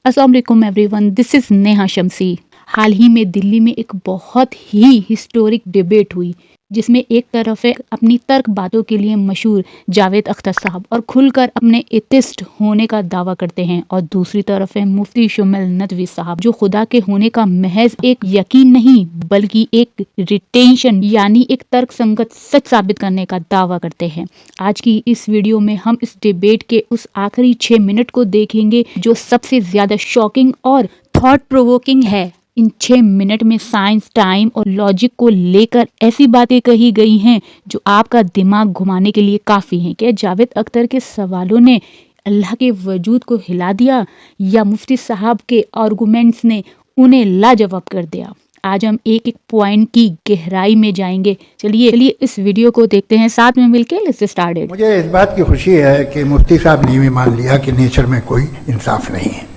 अस्सलाम वालेकुम everyone, this is Neha Shamsi. हाल ही में दिल्ली में एक बहुत ही हिस्टोरिक डिबेट हुई जिसमें एक तरफ है अपनी तर्क बातों के लिए मशहूर जावेद अख्तर साहब और खुलकर अपने एथिस्ट होने का दावा करते हैं, और दूसरी तरफ है मुफ्ती शुमैल नदवी साहब जो खुदा के होने का महज एक यकीन नहीं बल्कि एक रिटेंशन यानी एक तर्क संगत सच साबित करने का दावा करते हैं। आज की इस वीडियो में हम इस डिबेट के उस आखिरी 6 मिनट को देखेंगे जो सबसे ज्यादा शॉकिंग और थॉट प्रोवोकिंग है। इन 6 मिनट में साइंस, टाइम और लॉजिक को लेकर ऐसी बातें कही गई हैं जो आपका दिमाग घुमाने के लिए काफ़ी हैं। क्या जावेद अख्तर के सवालों ने अल्लाह के वजूद को हिला दिया या मुफ्ती साहब के आर्गुमेंट्स ने उन्हें लाजवाब कर दिया? आज हम एक एक पॉइंट की गहराई में जाएंगे। चलिए इस वीडियो को देखते हैं साथ में मिलकर। Let's start it. मुझे इस बात की खुशी है कि मुफ्ती साहब ने भी मान लिया कि नेचर में कोई इंसाफ नहीं है।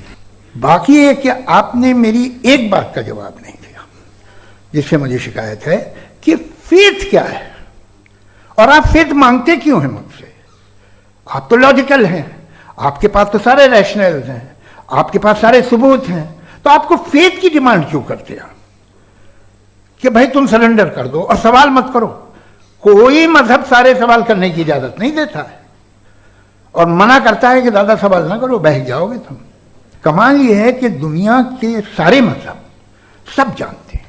बाकी है कि आपने मेरी एक बात का जवाब नहीं दिया जिससे मुझे शिकायत है कि फेथ क्या है और आप फेथ मांगते क्यों हैं मुझसे? आप तो लॉजिकल हैं, आपके पास तो सारे रैशनल्स हैं, आपके पास सारे सबूत हैं, तो आपको फेथ की डिमांड क्यों करते हैं कि भाई तुम सरेंडर कर दो और सवाल मत करो? कोई मजहब सारे सवाल करने की इजाजत नहीं देता है और मना करता है कि ज्यादा सवाल ना करो, बह जाओगे तुम। कमाल ये है कि दुनिया के सारे मजहब सब जानते हैं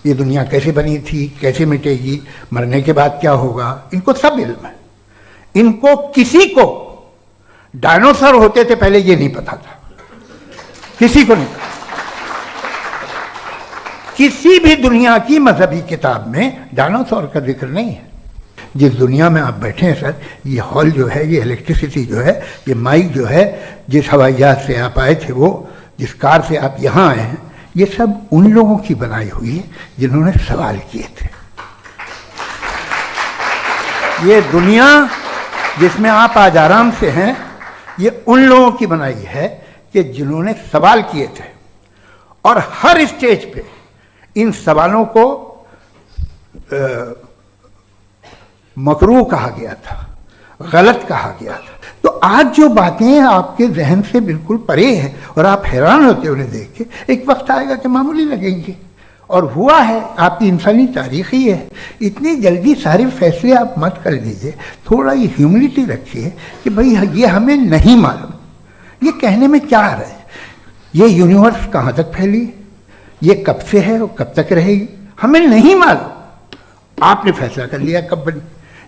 ये दुनिया कैसे बनी थी, कैसे मिटेगी, मरने के बाद क्या होगा, इनको सब इल्म है। इनको किसी को डायनासोर होते थे पहले ये नहीं पता था, किसी को नहीं पता। किसी भी दुनिया की मजहबी किताब में डायनासोर का जिक्र नहीं है। जिस दुनिया में आप बैठे हैं सर, ये हॉल जो है, ये इलेक्ट्रिसिटी जो है, ये माइक जो है, जिस हवाई जहाज से आप आए थे, वो जिस कार से आप यहाँ आए हैं, ये सब उन लोगों की बनाई हुई है जिन्होंने सवाल किए थे। ये दुनिया जिसमें आप आज आराम से हैं, ये उन लोगों की बनाई है कि जिन्होंने सवाल किए थे और हर स्टेज पे इन सवालों को मकरूह कहा गया था, गलत कहा गया था। तो आज जो बातें आपके जहन से बिल्कुल परे हैं और आप हैरान होते हो उन्हें देख के, एक वक्त आएगा कि मामूली लगेंगे। और हुआ है, आपकी इंसानी तारीख ही है। इतनी जल्दी सारे फैसले आप मत कर लीजिए, थोड़ा ये ह्यूमिलिटी रखिए कि भाई ये हमें नहीं मालूम। ये कहने में क्या आ रहा है? ये यूनिवर्स कहाँ तक फैली, ये कब से है और कब तक रहेगी, हमें नहीं मालूम। आपने फैसला कर लिया कब बनी।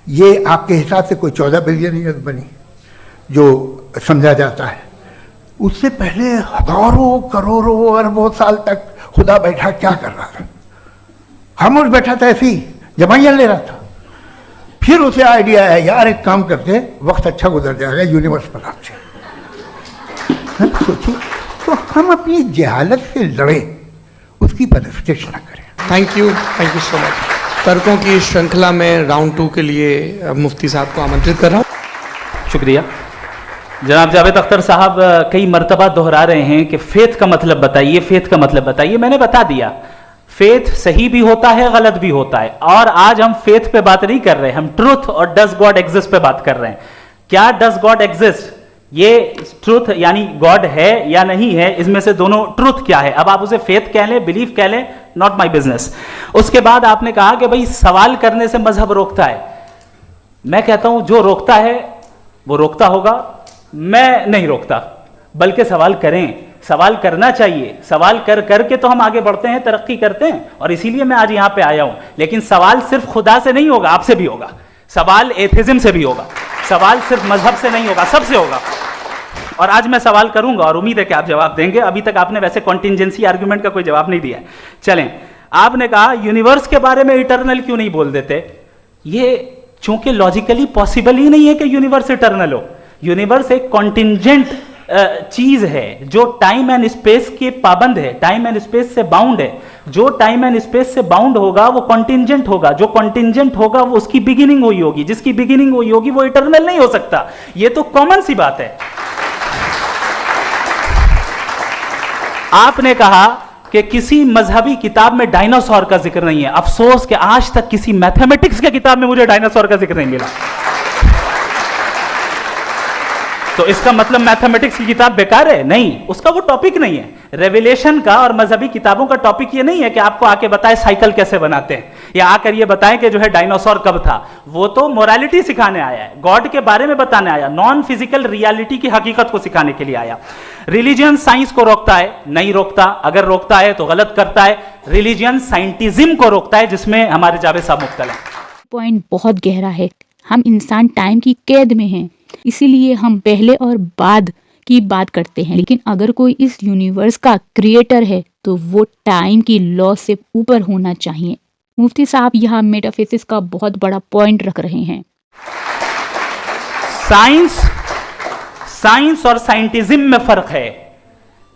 ये आपके हिसाब से कोई 14 बिलियन ईयर बनी जो समझा जाता है। उससे पहले हजारों करोड़ों अरबों साल तक खुदा बैठा क्या कर रहा था? खामोश बैठा था, ऐसी जमाइयाँ ले रहा था। फिर उसे आइडिया है, यार एक काम करते, वक्त अच्छा गुजर जाएगा, यूनिवर्स बनाते। सोचिए, तो हम अपनी जहालत से लड़े, उसकी परस्तिश न करें। Thank you so much. तर्कों की श्रृंखला में राउंड 2 के लिए मुफ्ती साहब को आमंत्रित कर रहा हूँ। शुक्रिया। जनाब जावेद अख्तर साहब कई मर्तबा दोहरा रहे हैं कि फेथ का मतलब बताइए, फेथ का मतलब बताइए। मैंने बता दिया, फेथ सही भी होता है, गलत भी होता है। और आज हम फेथ पे बात नहीं कर रहे, हम ट्रूथ और डज गॉड एग्जिस्ट पे बात कर रहे हैं। क्या डज गॉड एग्जिस्ट, ये ट्रूथ यानी गॉड है या नहीं है, इसमें से दोनों ट्रूथ क्या है? अब आप उसे फेथ कह लें, बिलीफ कह लें, नॉट माई बिजनेस। उसके बाद आपने कहा कि भाई सवाल करने से मजहब रोकता है। मैं कहता हूं जो रोकता है वो रोकता होगा, मैं नहीं रोकता, बल्कि सवाल करें, सवाल करना चाहिए। सवाल कर करके तो हम आगे बढ़ते हैं, तरक्की करते हैं, और इसीलिए मैं आज यहां पे आया हूं। लेकिन सवाल सिर्फ खुदा से नहीं होगा, आपसे भी होगा। सवाल एथिज्म से भी होगा, सवाल सिर्फ मजहब से नहीं होगा, सबसे होगा। और आज मैं सवाल करूंगा और उम्मीद है कि आप जवाब देंगे। अभी तक आपने वैसे कॉन्टिंजेंसी आर्गुमेंट का कोई जवाब नहीं दिया है। चलें, आपने कहा यूनिवर्स के बारे में इटर्नल क्यों नहीं बोल देते? ये चूंकि लॉजिकली पॉसिबल ही नहीं है कि यूनिवर्स इटर्नल हो। यूनिवर्स एक कॉन्टिंजेंट चीज है जो टाइम एंड स्पेस के पाबंद है, टाइम एंड स्पेस से बाउंड है। जो टाइम एंड स्पेस से बाउंड होगा वो कॉन्टिंजेंट होगा, जो कॉन्टिंजेंट होगा वो उसकी बिगिनिंग हुई होगी, जिसकी बिगिनिंग हुई होगी वो इटर्नल नहीं हो सकता। ये तो कॉमन सी बात है। आपने कहा कि किसी मजहबी किताब में डायनासोर का जिक्र नहीं है। अफसोस कि आज तक किसी मैथमेटिक्स के किताब में मुझे डायनासोर का जिक्र नहीं मिला। तो इसका मतलब मैथमेटिक्स की किताब बेकार है? नहीं, उसका वो टॉपिक नहीं है। रेवलेशन का और मजहबी किताबों का टॉपिक ये नहीं है कि आपको आके बताए साइकिल कैसे बनाते हैं, या आकर ये बताएं कि जो है डायनासोर कब था। वो तो मोरालिटी सिखाने आया है, गॉड के बारे में बताने आया, नॉन फिजिकल रियलिटी की हकीकत को सिखाने के लिए आया। रिलीजियन साइंस को रोकता है? नहीं रोकता, अगर रोकता है तो गलत करता है। रिलीजियन साइंटिज्म को रोकता है, जिसमें हमारे जावेद साहब मुब्तला हैं। पॉइंट बहुत गहरा है। हम इंसान टाइम की कैद में हैं, इसीलिए हम पहले और बाद की बात करते हैं। लेकिन अगर कोई इस यूनिवर्स का क्रिएटर है तो वो टाइम की लॉ से ऊपर होना चाहिए। मुफ्ती साहब यहाँ मेटाफिजिक्स का बहुत बड़ा पॉइंट रख रहे हैं। साइंस और साइंटिज्म में फर्क है।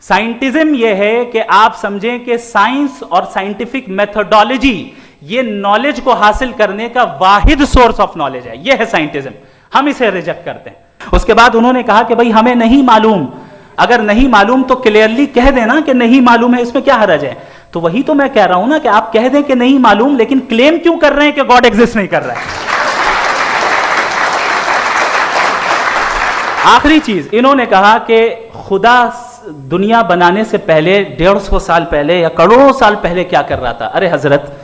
साइंटिज्म यह है कि आप समझें कि साइंस और साइंटिफिक मेथोडोलॉजी ये नॉलेज को हासिल करने का वाहिद सोर्स ऑफ नॉलेज है, यह है साइंटिज्म। हम इसे रिजेक्ट करते हैं। उसके बाद उन्होंने कहा कि भाई हमें नहीं मालूम, अगर नहीं मालूम तो क्लियरली कह देना कि नहीं मालूम है, इसमें क्या हरज है। तो वही तो मैं कह रहा हूं ना कि आप कह दें कि नहीं मालूम, लेकिन क्लेम क्यों कर रहे हैं कि गॉड एग्जिस्ट नहीं कर रहा है। आखिरी चीज, इन्होंने कहा कि खुदा दुनिया बनाने से पहले 150 साल पहले या करोड़ों साल पहले क्या कर रहा था। अरे हजरत,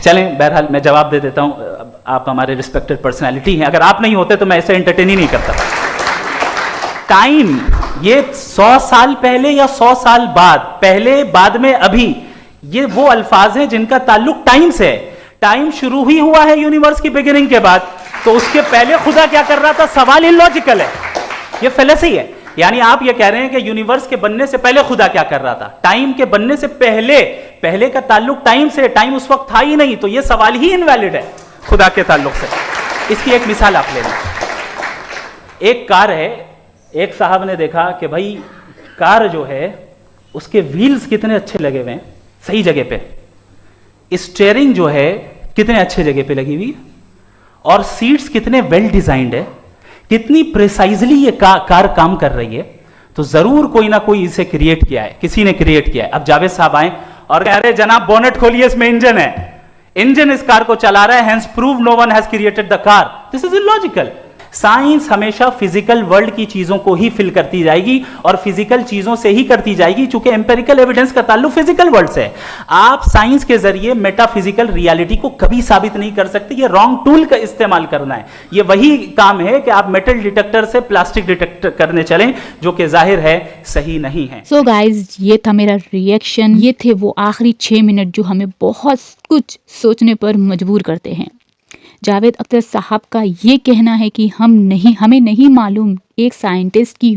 चलें, बहरहाल मैं जवाब दे देता हूं। आप हमारे रिस्पेक्टेड पर्सनालिटी हैं, अगर आप नहीं होते तो मैं ऐसे एंटरटेन ही नहीं करता। टाइम ये 100 साल पहले या 100 साल बाद, पहले बाद में अभी, ये वो अल्फाज हैं जिनका ताल्लुक टाइम से है। टाइम शुरू ही हुआ है यूनिवर्स की बिगिनिंग के बाद, तो उसके पहले खुदा क्या कर रहा था? सवाल इलॉजिकल है, ये फेलेसी है। यानी आप ये कह रहे हैं कि यूनिवर्स के बनने से पहले खुदा क्या कर रहा था? टाइम के बनने से पहले, पहले का ताल्लुक टाइम से, टाइम उस वक्त था ही नहीं, तो ये सवाल ही इनवैलिड है खुदा के ताल्लुक से। इसकी एक मिसाल आप ले लें। एक कार है, एक साहब ने देखा कि भाई कार जो है उसके व्हील्स कितने अच्छे लगे हुए हैं सही जगह पे, स्टीयरिंग जो है कितने अच्छे जगह पे लगी हुई है, और सीट्स कितने वेल डिजाइंड है, कितनी प्रिसाइजली ये कार काम कर रही है। तो जरूर कोई ना कोई इसे क्रिएट किया है, किसी ने क्रिएट किया है। अब जावेद साहब आए और कह रहे जनाब बोनेट खोलिए, इसमें इंजन है, इंजन इस कार को चला रहा है, hence prove no one has created the car. This is illogical. Science हमेशा फिजिकल वर्ल्ड की चीजों को ही फिल करती जाएगी और फिजिकल चीजों से ही करती जाएगी, चूंकि एम्पेरिकल एविडेंस का ताल्लुक फिजिकल वर्ल्ड से है। आप साइंस के जरिए मेटाफिजिकल रियलिटी को कभी साबित नहीं कर सकते। ये रॉन्ग टूल का इस्तेमाल करना है। ये वही काम है कि आप मेटल डिटेक्टर से प्लास्टिक डिटेक्टर करने चलें, जो कि जाहिर है सही नहीं है। सो गाइज, ये था मेरा रिएक्शन। ये थे वो आखिरी 6 मिनट जो हमें बहुत कुछ सोचने पर मजबूर करते हैं। जावेद अख्तर साहब का ये कहना है कि हमें नहीं मालूम। एक साइंटिस्ट की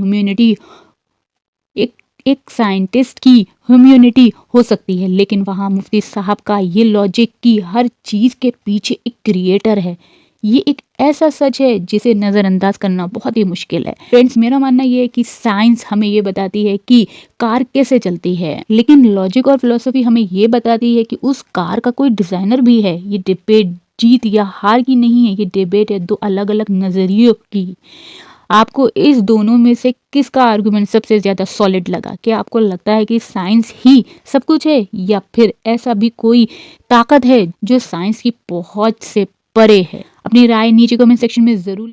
ह्यूमैनिटी हो सकती है, लेकिन वहाँ मुफ्ती साहब का ये लॉजिक कि हर चीज़ के पीछे एक क्रिएटर है, ये एक ऐसा सच है जिसे नज़रअंदाज करना बहुत ही मुश्किल है। फ्रेंड्स, मेरा मानना ये है कि साइंस हमें ये बताती है कि कार कैसे चलती है, लेकिन लॉजिक और फिलॉसफी हमें ये बताती है कि उस कार का कोई डिज़ाइनर भी है। ये डिबेट जीत या हार की नहीं है, ये डिबेट है दो अलग अलग नज़रियों की। आपको इस दोनों में से किसका आर्गुमेंट सबसे ज़्यादा सॉलिड लगा? क्या आपको लगता है कि साइंस ही सब कुछ है, या फिर ऐसा भी कोई ताकत है जो साइंस की पहुंच से परे है? अपनी राय नीचे कमेंट सेक्शन में ज़रूर